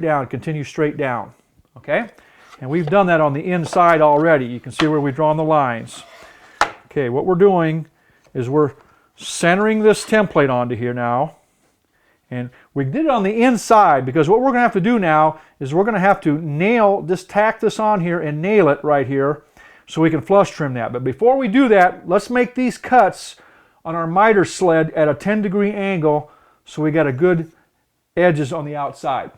Down, continue straight down, okay? And we've done that on the inside already. You can see where we've drawn the lines. Okay, what we're doing is we're centering this template onto here now. And we did it on the inside because what we're going to have to do now is we're going to have to tack this on here and nail it right here so we can flush trim that. But before we do that, let's make these cuts on our miter sled at a 10-degree angle so we got a good edges on the outside.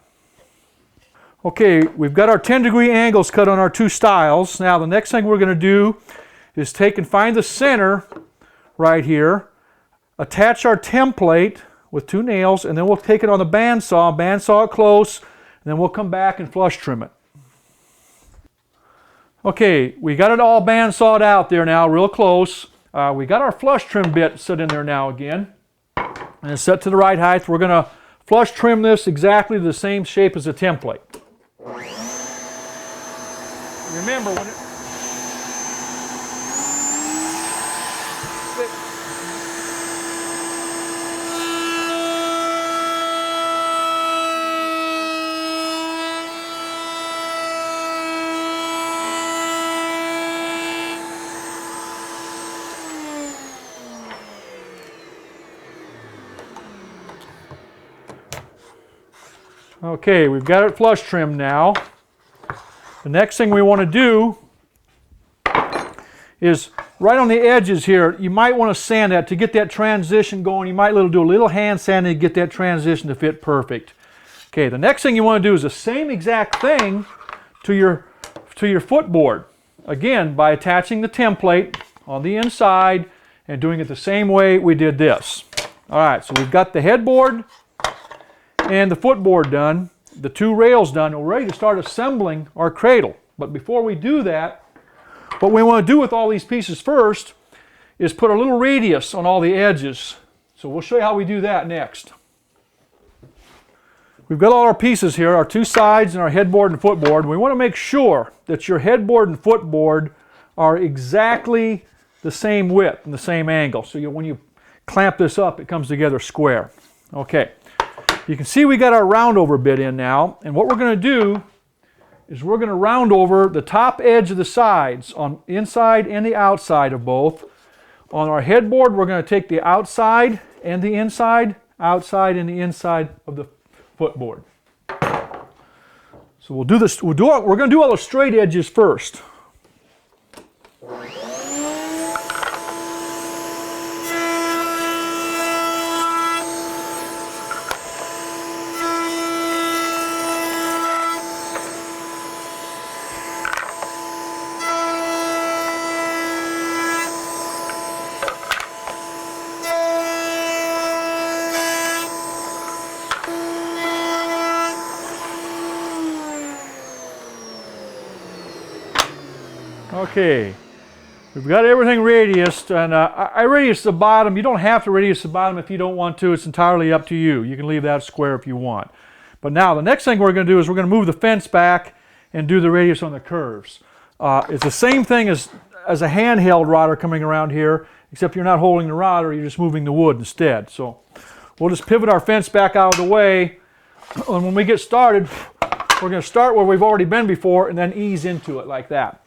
Okay, we've got our 10-degree angles cut on our two stiles. Now the next thing we're going to do is take and find the center right here, attach our template with two nails, and then we'll take it on the bandsaw it close, and then we'll come back and flush trim it. Okay, we got it all bandsawed out there now, real close. We got our flush trim bit set in there now again, and it's set to the right height. We're going to flush trim this exactly the same shape as the template. Remember when Okay, we've got it flush trimmed now. The next thing we want to do is right on the edges here, you might want to sand that to get that transition going. You might do a little hand sanding to get that transition to fit perfect. Okay, the next thing you want to do is the same exact thing to your footboard. Again, by attaching the template on the inside and doing it the same way we did this. All right, so we've got the headboard and the footboard done, the two rails done. We're ready to start assembling our cradle. But before we do that, what we want to do with all these pieces first is put a little radius on all the edges. So we'll show you how we do that next. We've got all our pieces here, our two sides and our headboard and footboard. We want to make sure that your headboard and footboard are exactly the same width and the same angle. So when you clamp this up, it comes together square. Okay. You can see we got our round over bit in now, and what we're going to do is we're going to round over the top edge of the sides on inside and the outside of both. On our headboard, we're going to take the outside and the inside, outside and the inside of the footboard. So we'll do this. We're going to do all the straight edges first. Okay, we've got everything radiused, and I radius the bottom. You don't have to radius the bottom if you don't want to. It's entirely up to you. You can leave that square if you want. But now the next thing we're going to do is we're going to move the fence back and do the radius on the curves. It's the same thing as a handheld rodder coming around here, except you're not holding the rodder, you're just moving the wood instead. So we'll just pivot our fence back out of the way, and when we get started, we're going to start where we've already been before and then ease into it like that.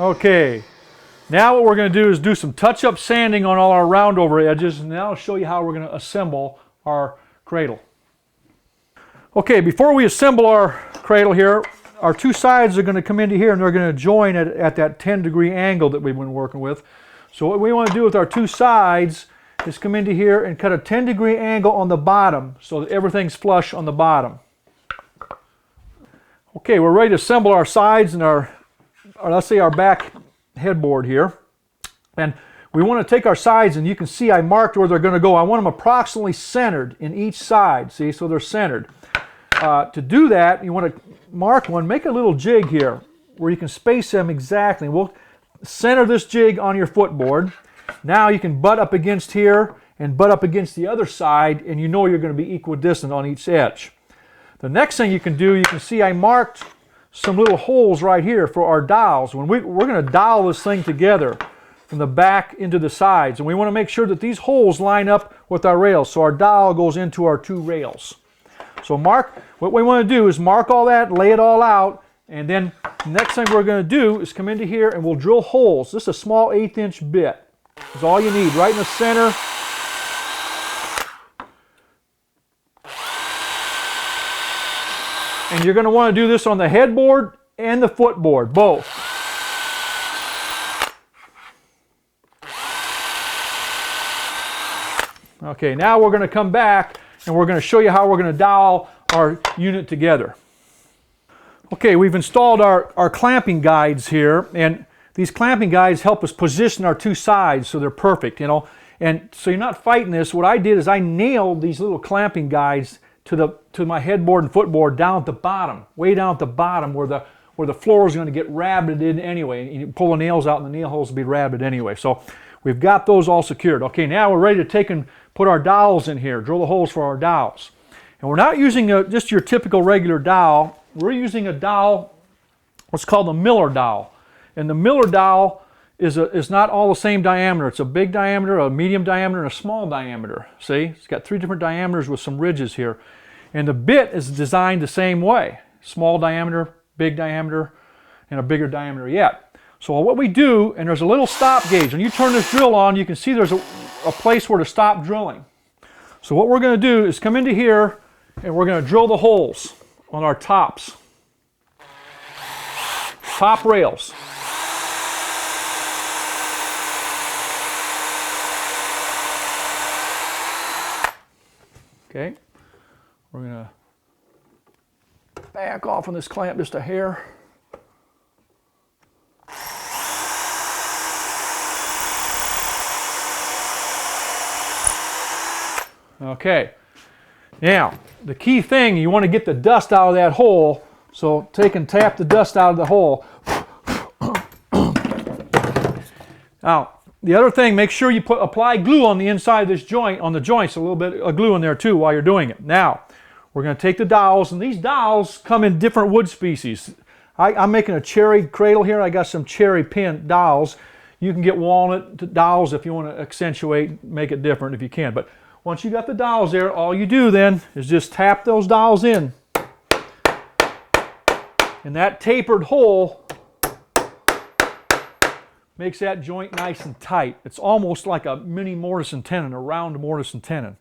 Okay, now what we're going to do is do some touch-up sanding on all our round over edges, and now I'll show you how we're going to assemble our cradle. Okay, before we assemble our cradle here, our two sides are going to come into here and they're going to join at that 10-degree angle that we've been working with. So what we want to do with our two sides is come into here and cut a 10-degree angle on the bottom so that everything's flush on the bottom. Okay, we're ready to assemble our sides and our let's say our back headboard here. And we want to take our sides, and you can see I marked where they're going to go. I want them approximately centered in each side, see, so they're centered. To do that, you want to mark one, make a little jig here where you can space them exactly. We'll center this jig on your footboard. Now you can butt up against here and butt up against the other side, and you know you're going to be equidistant on each edge. The next thing you can do, you can see I marked some little holes right here for our dowels. When we're going to dowel this thing together from the back into the sides, and we want to make sure that these holes line up with our rails, so our dowel goes into our two rails. So mark, what we want to do is mark all that, lay it all out, and then the next thing we're going to do is come into here and we'll drill holes. This is a small 1/8" bit. That's all you need, right in the center. And you're going to want to do this on the headboard and the footboard, both. Okay, now we're going to come back and we're going to show you how we're going to dowel our unit together. Okay, we've installed our clamping guides here, and these clamping guides help us position our two sides so they're perfect, you know. And so you're not fighting this. What I did is I nailed these little clamping guides to my headboard and footboard down at the bottom, way down at the bottom where the floor is going to get rabbited in anyway. You pull the nails out and the nail holes will be rabbited anyway. So we've got those all secured. Okay, now we're ready to take and put our dowels in here, drill the holes for our dowels. And we're not using just your typical regular dowel. We're using a dowel, what's called a Miller dowel. And the Miller dowel is not all the same diameter. It's a big diameter, a medium diameter, and a small diameter. See, it's got 3 different diameters with some ridges here. And the bit is designed the same way. Small diameter, big diameter, and a bigger diameter yet. So what we do, and there's a little stop gauge. When you turn this drill on, you can see there's a place where to stop drilling. So what we're going to do is come into here, and we're going to drill the holes on our tops. Top rails. Okay, we're going to back off on this clamp just a hair. Okay, now the key thing, you want to get the dust out of that hole, so take and tap the dust out of the hole. Now, the other thing, make sure you apply glue on the inside of this joint, on the joints, a little bit of glue in there too while you're doing it. Now, we're going to take the dowels, and these dowels come in different wood species. I'm making a cherry cradle here. I got some cherry pin dowels. You can get walnut dowels if you want to accentuate, make it different if you can. But once you got the dowels there, all you do then is just tap those dowels in. And that tapered hole makes that joint nice and tight. It's almost like a mini mortise and tenon, a round mortise and tenon.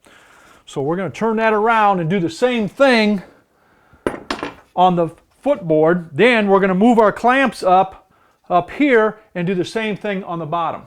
So we're going to turn that around and do the same thing on the footboard. Then we're going to move our clamps up here and do the same thing on the bottom.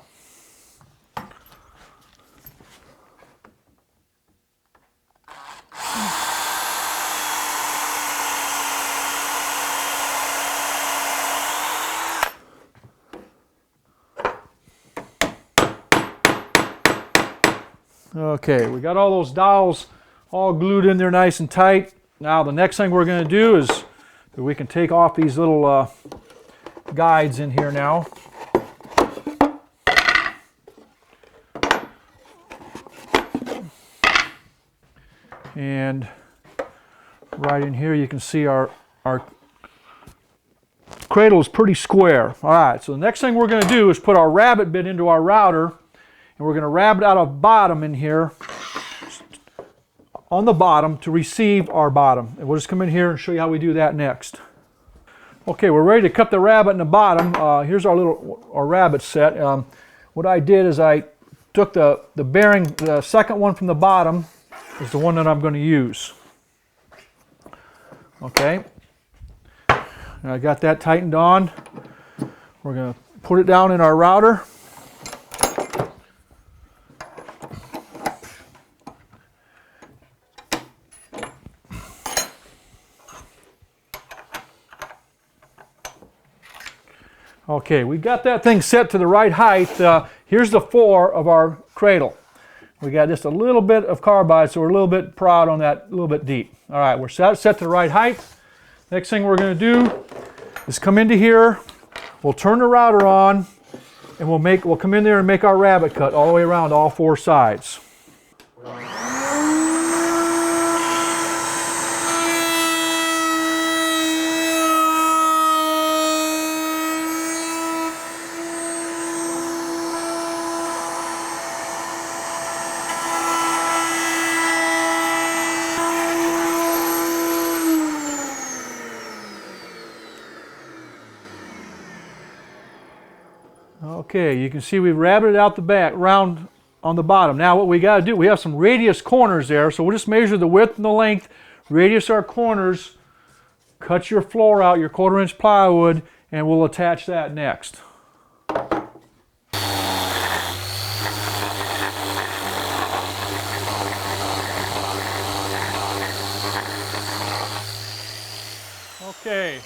Okay, we got all those dowels all glued in there nice and tight. Now the next thing we're going to do is we can take off these little guides in here now. And right in here you can see our cradle is pretty square. All right, so the next thing we're going to do is put our rabbet bit into our router. And we're going to rabbet out a bottom in here on the bottom to receive our bottom. And we'll just come in here and show you how we do that next. Okay, we're ready to cut the rabbet in the bottom. Here's our rabbet set. What I did is I took the bearing, the second one from the bottom is the one that I'm going to use. Okay, I got that tightened on. We're going to put it down in our router. Okay, we got that thing set to the right height. here's the floor of our cradle. We got just a little bit of carbide, so we're a little bit proud on that, a little bit deep. All right, we're set to the right height. Next thing we're going to do is come into here. We'll turn the router on, and we'll come in there and make our rabbet cut all the way around all 4 sides. Okay, you can see we've rabbited out the back, round on the bottom. Now what we got to do, we have some radius corners there, so we'll just measure the width and the length, radius our corners, cut your floor out, your 1/4 inch plywood, and we'll attach that next. Okay.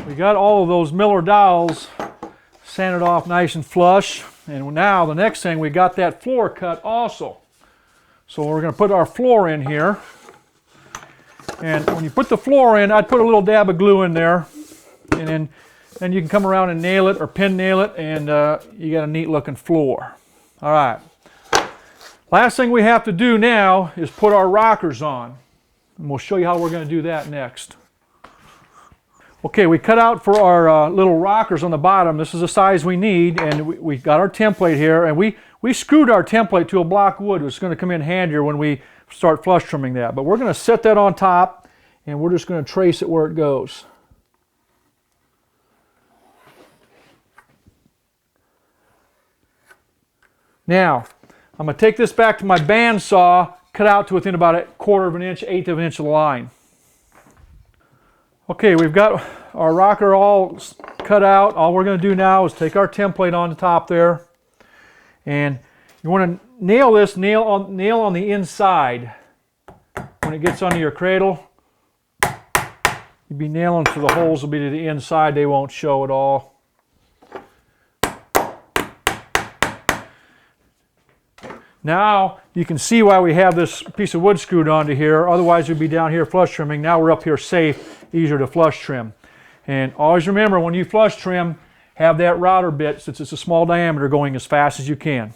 We got all of those Miller dowels sanded off nice and flush, and now the next thing, we got that floor cut also. So we're going to put our floor in here, and when you put the floor in, I'd put a little dab of glue in there, and then you can come around and nail it or pin nail it, and you got a neat looking floor. All right. Last thing we have to do now is put our rockers on, and we'll show you how we're going to do that next. Okay, we cut out for our little rockers on the bottom. This is the size we need, and we got our template here, and we screwed our template to a block of wood. It's going to come in handier when we start flush trimming that. But we're going to set that on top, and we're just going to trace it where it goes. Now, I'm going to take this back to my bandsaw, cut out to within about 1/4 of an inch, 1/8 of an inch of the line. Okay, we've got our rocker all cut out. All we're going to do now is take our template on the top there, and you want to nail this, nail on the inside. When it gets under your cradle, you'd be nailing so the holes will be to the inside. They won't show at all. Now you can see why we have this piece of wood screwed onto here. Otherwise we'd be down here flush trimming. Now we're up here safe, easier to flush trim. And always remember, when you flush trim, have that router bit, since it's a small diameter, going as fast as you can.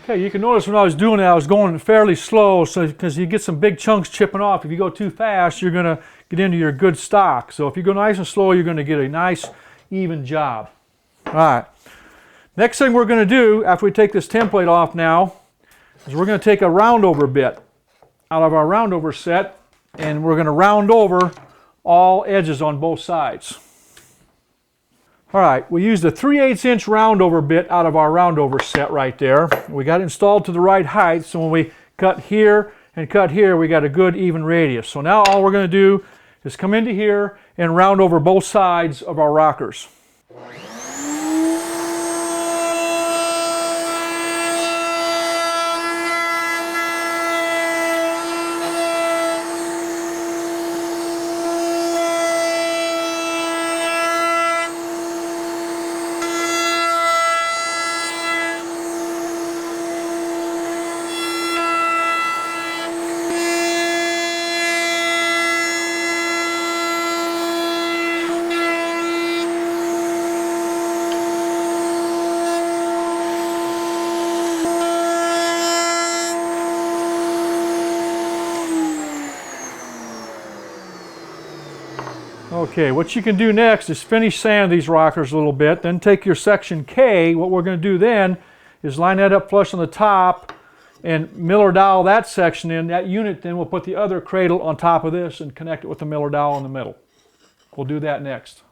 Okay, you can notice when I was doing that, I was going fairly slow, so because you get some big chunks chipping off. If you go too fast, you're going to get into your good stock. So if you go nice and slow, you're going to get a nice, even job. All right. Next thing we're going to do after we take this template off now is we're going to take a roundover bit out of our roundover set, and we're going to round over all edges on both sides. All right, we used a 3/8 inch roundover bit out of our roundover set right there. We got it installed to the right height, so when we cut here and cut here, we got a good even radius. So now all we're going to do is come into here and round over both sides of our rockers. Okay, what you can do next is finish sand these rockers a little bit, then take your section K. What we're going to do then is line that up flush on the top and miller dowel that section in. That unit, then we'll put the other cradle on top of this and connect it with the miller dowel in the middle. We'll do that next.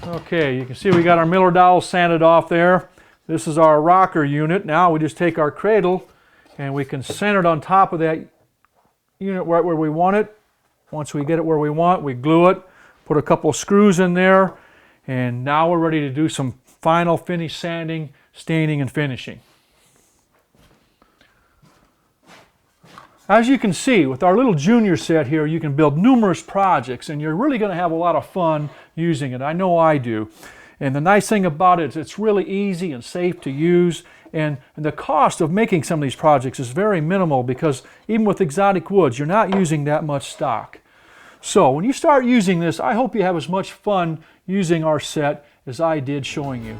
Okay, you can see we got our miller dowel sanded off there. This is our rocker unit. Now we just take our cradle and we can center it on top of that unit right where we want it. Once we get it where we want, we glue it, put a couple of screws in there, and now we're ready to do some final finish sanding, staining, and finishing. As you can see, with our little junior set here, you can build numerous projects, and you're really going to have a lot of fun using it. I know I do. And the nice thing about it is it's really easy and safe to use, and the cost of making some of these projects is very minimal because even with exotic woods, you're not using that much stock. So when you start using this, I hope you have as much fun using our set as I did showing you.